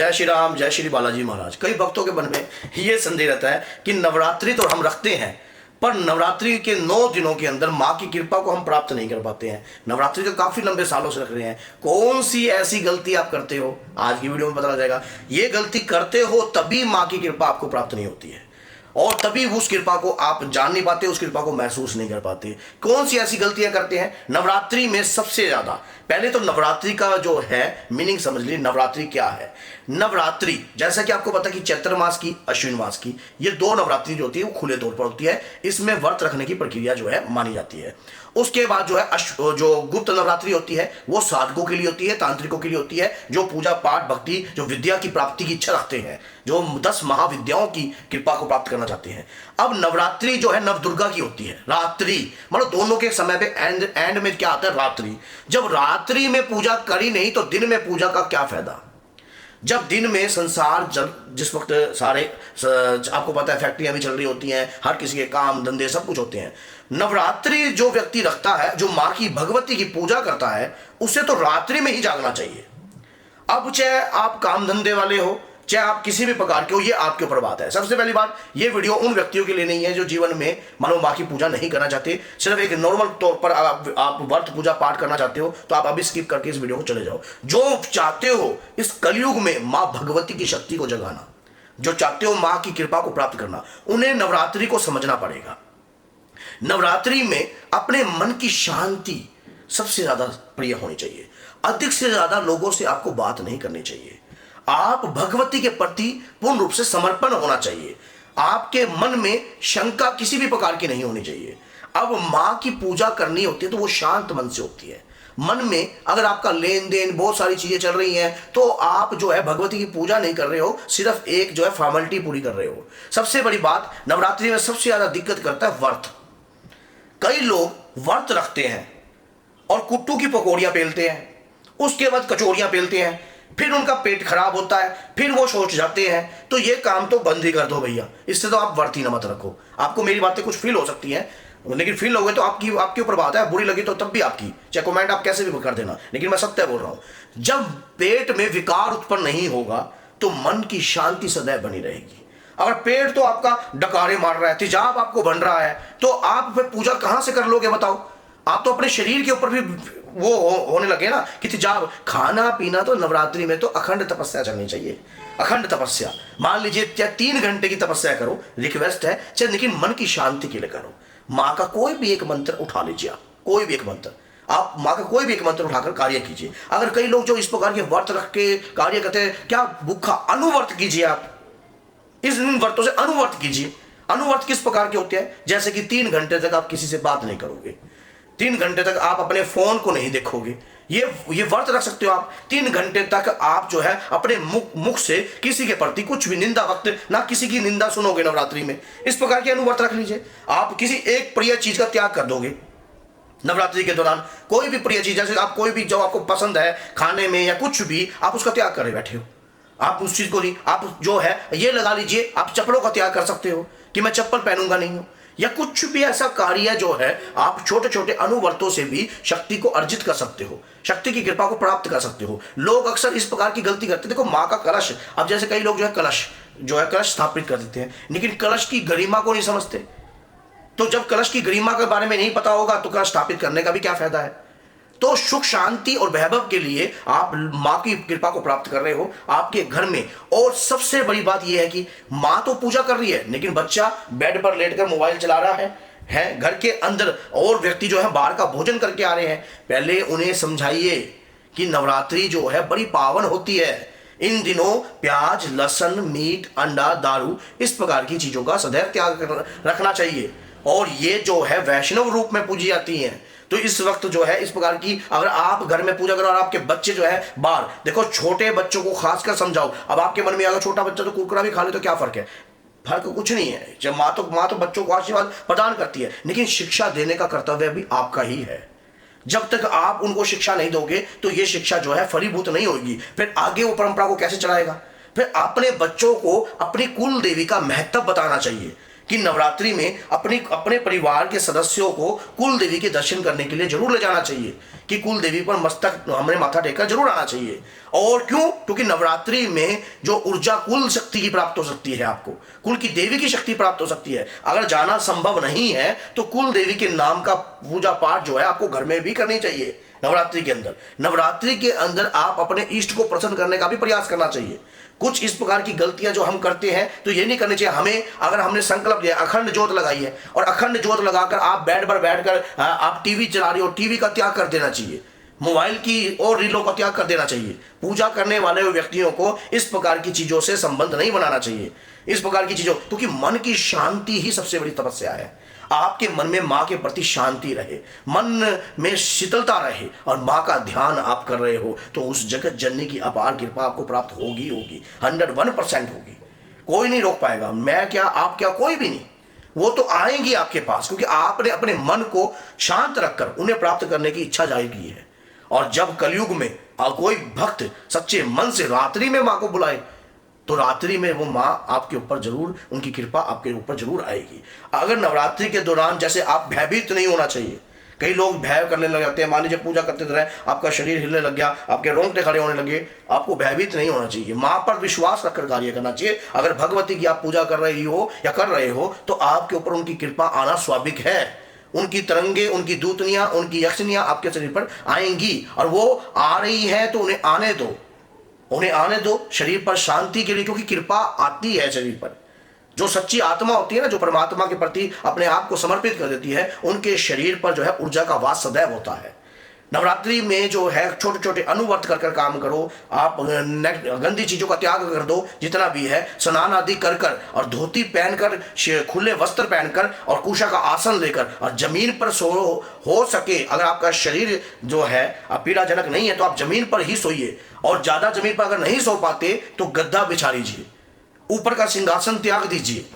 जय श्री राम, जय श्री बालाजी महाराज। कई भक्तों के मन में ये संदेह रहता है कि नवरात्रि तो हम रखते हैं, पर नवरात्रि के 9 दिनों के अंदर माँ की कृपा को हम प्राप्त नहीं कर पाते हैं। नवरात्रि तो काफी लंबे सालों से रख रहे हैं। कौन सी ऐसी गलती आप करते हो, आज की वीडियो में पता चलेगा। ये गलती करते हो तभी माँ की कृपा आपको प्राप्त नहीं होती है, और तभी उस कृपा को आप जान नहीं पाते, उस कृपा को महसूस नहीं कर पाते। कौन सी ऐसी गलतियां करते हैं नवरात्रि में सबसे ज्यादा? पहले तो नवरात्रि का जो है मीनिंग समझ लीजिए। नवरात्रि क्या है? नवरात्रि जैसा कि आपको पता है कि चैत्र मास की, अश्विन मास की, ये 2 नवरात्रि जो होती है वो खुले तौर पर होती है। इसमें व्रत रखने की प्रक्रिया जो है मानी जाती है। उसके बाद जो है जो गुप्त नवरात्रि होती है वो साधकों के लिए होती है, तांत्रिकों के लिए होती है, जो पूजा पाठ भक्ति, जो विद्या की प्राप्ति की इच्छा रखते हैं, जो 10 महाविद्याओं की कृपा को प्राप्त करना चाहते हैं। अब नवरात्रि जो है नवदुर्गा की होती है। रात्रि मतलब दोनों के समय पे एंड में क्या आता है? रात्रि। जब रात्रि में पूजा करी नहीं तो दिन में पूजा का क्या फायदा? जब दिन में संसार जिस वक्त सारे आपको पता है फैक्ट्रियां भी चल रही होती हैं, हर किसी के काम धंधे सब कुछ होते हैं। नवरात्रि जो व्यक्ति रखता है, जो माँ की भगवती की पूजा करता है, उसे तो रात्रि में ही जागना चाहिए। अब चाहे आप काम धंधे वाले हो, चाहे आप किसी भी प्रकार के हो, ये आपके ऊपर बात है। सबसे पहली बात, ये वीडियो उन व्यक्तियों के लिए नहीं है जो जीवन में मानो माँ की पूजा नहीं करना चाहते, सिर्फ एक नॉर्मल तौर पर आप व्रत पूजा पाठ करना चाहते हो तो आप अभी स्किप करके इस वीडियो को चले जाओ। जो चाहते हो इस कलयुग में माँ भगवती की शक्ति को जगाना, जो चाहते हो माँ की कृपा को प्राप्त करना, उन्हें नवरात्रि को समझना पड़ेगा। नवरात्रि में अपने मन की शांति सबसे ज्यादा प्रिय होनी चाहिए। अधिक से ज्यादा लोगों से आपको बात नहीं करनी चाहिए। आप भगवती के प्रति पूर्ण रूप से समर्पण होना चाहिए। आपके मन में शंका किसी भी प्रकार की नहीं होनी चाहिए। अब मां की पूजा करनी होती है तो वो शांत मन से होती है। मन में अगर आपका लेन देन बहुत सारी चीजें चल रही हैं तो आप जो है भगवती की पूजा नहीं कर रहे हो, सिर्फ एक जो है फॉर्मेलिटी पूरी कर रहे हो। सबसे बड़ी बात नवरात्रि में सबसे ज्यादा दिक्कत करता है व्रत। कई लोग व्रत रखते हैं और कुट्टू की पकौड़ियां पेलते हैं, उसके बाद कचौड़ियां पेलते हैं, फिर उनका पेट खराब होता है, फिर वो सोच जाते हैं तो ये काम तो बंद ही कर दो भैया, इससे तो आप व्रत ही न मत रखो। आपको मेरी बातें कुछ फील हो सकती हैं, लेकिन फील हो गए तो आपके ऊपर बात है। बुरी लगी तो तब भी आपकी, चाहे कमेंट आप कैसे भी कर देना, लेकिन मैं सत्य बोल रहा हूं। जब पेट में विकार उत्पन्न नहीं होगा तो मन की शांति सदैव बनी रहेगी। अगर पेट तो आपका डकारे मार रहा है, तेजाब आपको बन रहा है, तो आप फिर पूजा कहां से कर लोगे बताओ? आप तो अपने शरीर के ऊपर भी वो होने लगे ना कि तेजाब। खाना पीना तो नवरात्रि में तो अखंड तपस्या चलनी चाहिए, अखंड तपस्या। मान लीजिए चाहे 3 घंटे की तपस्या करो, रिक्वेस्ट है, चाहे लेकिन मन की शांति के लिए करो। माँ का कोई भी एक मंत्र उठा लीजिए, आप कोई भी एक मंत्र, आप माँ का कोई भी एक मंत्र उठाकर कार्य कीजिए। अगर कई लोग जो इस प्रकार के व्रत रख के कार्य करते हैं, क्या भूखा अनुव्रत कीजिए। आप इस व्रतों से अनुव्रत कीजिए। अनुव्रत किस प्रकार के होते हैं? जैसे कि 3 घंटे तक आप किसी से बात नहीं करोगे, 3 घंटे तक आप अपने फोन को नहीं देखोगे। ये व्रत रख सकते हो आप। 3 घंटे तक आप जो है अपने मुख से किसी के प्रति कुछ भी निंदा वक्त ना किसी की निंदा सुनोगे नवरात्रि में। इस प्रकार के अनुव्रत रख लीजिए। आप किसी एक प्रिय चीज का त्याग कर दोगे नवरात्रि के दौरान। कोई भी प्रिय चीज, जैसे आप कोई भी जो आपको पसंद है खाने में या कुछ भी, आप उसका त्याग कर बैठे हो। आप उस चीज को नहीं, आप जो है ये लगा लीजिए, आप चप्पलों का त्याग कर सकते हो कि मैं चप्पल पहनूंगा नहीं हूं, या कुछ भी ऐसा कार्य जो है आप छोटे छोटे अनुव्रतों से भी शक्ति को अर्जित कर सकते हो, शक्ति की कृपा को प्राप्त कर सकते हो। लोग अक्सर इस प्रकार की गलती करते हैं। देखो माँ का कलश, अब जैसे कई लोग जो है कलश स्थापित कर देते हैं, लेकिन कलश की गरिमा को नहीं समझते। तो जब कलश की गरिमा के बारे में नहीं पता होगा तो कलश स्थापित करने का भी क्या फायदा है? तो सुख शांति और वैभव के लिए आप माँ की कृपा को प्राप्त कर रहे हो आपके घर में। और सबसे बड़ी बात यह है कि माँ तो पूजा कर रही है, लेकिन बच्चा बेड पर लेटकर मोबाइल चला रहा है। घर के अंदर और व्यक्ति जो है बाहर का भोजन करके आ रहे हैं। पहले उन्हें समझाइए कि नवरात्रि जो है बड़ी पावन होती है। इन दिनों प्याज, लहसुन, मीट, अंडा, दारू, इस प्रकार की चीजों का सदैव त्याग रखना चाहिए। और ये जो है वैष्णव रूप में पूजी जाती हैं। तो इस वक्त जो है इस प्रकार की अगर आप घर में पूजा करो और आपके बच्चे जो है बाहर, देखो छोटे बच्चों को खासकर समझाओ। अब आपके मन में अगर छोटा बच्चा तो कुरकुरा भी खा ले तो क्या फर्क है? फर्क कुछ नहीं है। जब माँ तो बच्चों को आशीर्वाद प्रदान करती है, लेकिन शिक्षा देने का कर्तव्य भी आपका ही है। जब तक आप उनको शिक्षा नहीं दोगे तो ये शिक्षा जो है फलीभूत नहीं होगी। फिर आगे वो परंपरा को कैसे चलाएगा? फिर अपने बच्चों को अपनी कुल देवी का महत्व बताना चाहिए कि नवरात्रि में अपने परिवार के सदस्यों को कुल देवी के दर्शन करने के लिए जरूर ले जाना चाहिए, कि कुल देवी पर मस्तक हमने माथा टेककर जरूर आना चाहिए। और क्यों? क्योंकि नवरात्रि में जो ऊर्जा कुल शक्ति की प्राप्त हो सकती है, आपको कुल की देवी की शक्ति प्राप्त हो सकती है। अगर जाना संभव नहीं है तो कुल देवी के नाम का पूजा पाठ जो है आपको घर में भी करनी चाहिए। नवरात्रि के अंदर, नवरात्रि के अंदर आप अपने इष्ट को प्रसन्न करने का भी प्रयास करना चाहिए। कुछ इस प्रकार की गलतियां जो हम करते हैं तो ये नहीं करनी चाहिए। हमें, अगर हमने संकल्प लिया, अखंड ज्योत लगाई है और अखंड ज्योत लगाकर आप बेड पर बैठकर आप टीवी चला रहे हो, टीवी का त्याग कर देना चाहिए, मोबाइल की और रीलों का त्याग कर देना चाहिए। पूजा करने वाले व्यक्तियों को इस प्रकार की चीजों से संबंध नहीं बनाना चाहिए, इस प्रकार की चीजों, क्योंकि मन की शांति ही सबसे बड़ी तपस्या है। आपके मन में माँ के प्रति शांति रहे, मन में शीतलता रहे और माँ का ध्यान आप कर रहे हो तो उस जगत जननी की अपार कृपा आपको प्राप्त होगी होगी, 101% होगी। कोई नहीं रोक पाएगा, मैं क्या, आप क्या, कोई भी नहीं। वो तो आएंगी आपके पास, क्योंकि आपने अपने मन को शांत रखकर उन्हें प्राप्त करने की इच्छा जाहिर की है। और जब कलयुग में कोई भक्त सच्चे मन से रात्रि में माँ को बुलाए तो रात्रि में वो माँ आपके ऊपर जरूर, उनकी कृपा आपके ऊपर जरूर आएगी। अगर नवरात्रि के दौरान जैसे आप भयभीत नहीं होना चाहिए, कई लोग भय करने लग जाते हैं। मान लीजिए पूजा करते रहे, आपका शरीर हिलने लग गया, आपके रोंगटे खड़े होने लगे, आपको भयभीत नहीं होना चाहिए। माँ पर विश्वास रखकर कार्य करना चाहिए। अगर भगवती की आप पूजा कर रही हो या कर रहे हो तो आपके ऊपर उनकी कृपा आना स्वाभाविक है। उनकी तरंगे, उनकी दूतनियां, उनकी यक्षनियां आपके शरीर पर आएंगी और वो आ रही है तो उन्हें आने दो, उन्हें आने दो शरीर पर शांति के लिए, क्योंकि कृपा आती है शरीर पर। जो सच्ची आत्मा होती है ना, जो परमात्मा के प्रति अपने आप को समर्पित कर देती है, उनके शरीर पर जो है ऊर्जा का वास सदैव होता है। नवरात्रि में जो है छोटे छोटे अनुव्रत कर काम करो, आप गंदी चीजों का त्याग कर दो, जितना भी है स्नान आदि कर कर और धोती पहनकर, खुले वस्त्र पहनकर और कुशा का आसन लेकर और जमीन पर सो, हो सके अगर आपका शरीर जो है पीड़ाजनक नहीं है तो आप जमीन पर ही सोइए। और ज्यादा जमीन पर अगर नहीं सो पाते तो गद्दा बिछा लीजिए, ऊपर का सिंहासन त्याग दीजिए।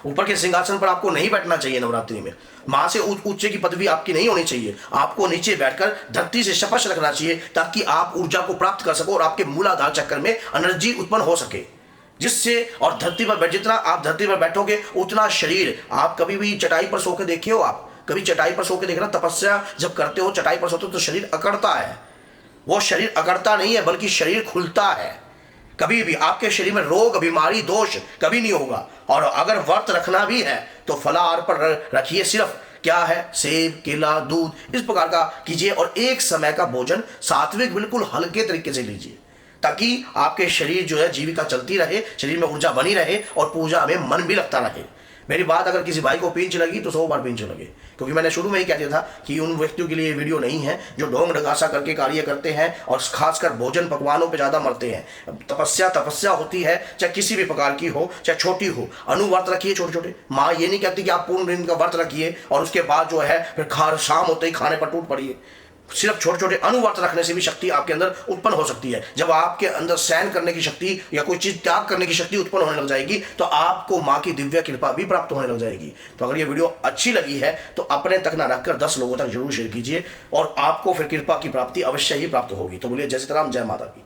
ऊपर के सिंहासन पर आपको नहीं बैठना चाहिए। नवरात्रि में मां से ऊंचे की पदवी आपकी नहीं होनी चाहिए, आपको नीचे बैठकर धरती से शपथ रखना चाहिए ताकि आप ऊर्जा को प्राप्त कर सको और आपके मूलाधार चक्र में एनर्जी उत्पन्न हो सके, जिससे, और धरती पर जितना आप धरती पर बैठोगे उतना शरीर, आप कभी भी चटाई पर सो के देखे हो, आप कभी चटाई पर सो के देखना, तपस्या जब करते हो चटाई पर सोते हो तो शरीर अकड़ता है। वो शरीर अकड़ता नहीं है बल्कि शरीर खुलता है। कभी भी आपके शरीर में रोग, बीमारी, दोष कभी नहीं होगा। और अगर व्रत रखना भी है तो फलाहार पर रखिए, सिर्फ क्या है, सेब, केला, दूध, इस प्रकार का कीजिए और एक समय का भोजन सात्विक बिल्कुल हल्के तरीके से लीजिए, ताकि आपके शरीर जो है जीविका चलती रहे, शरीर में ऊर्जा बनी रहे और पूजा में मन भी लगता रहे। मेरी बात अगर किसी भाई को पिंच लगी तो 100 बार पिंच लगे, क्योंकि मैंने शुरू में ही कह दिया था कि उन व्यक्तियों के लिए ये वीडियो नहीं है जो ढोंग ढगासा करके कार्य करते हैं और खासकर भोजन पकवानों पे ज़्यादा मरते हैं। तपस्या होती है, चाहे किसी भी प्रकार की हो, चाहे छोटी हो। अनुव्रत रखिए छोटे छोटे। माँ ये नहीं कहती कि आप पूर्ण दिन का व्रत रखिए और उसके बाद जो है फिर शाम होते ही खाने पर टूट पड़िए। सिर्फ छोटे छोटे अनुव्रत रखने से भी शक्ति आपके अंदर उत्पन्न हो सकती है। जब आपके अंदर सहन करने की शक्ति या कोई चीज त्याग करने की शक्ति उत्पन्न होने लग जाएगी तो आपको माँ की दिव्य कृपा भी प्राप्त होने लग जाएगी। तो अगर ये वीडियो अच्छी लगी है तो अपने तक ना रखकर 10 लोगों तक जरूर शेयर कीजिए और आपको फिर कृपा की प्राप्ति अवश्य ही प्राप्त होगी। तो बोलिए जय सीता राम, जय माता की।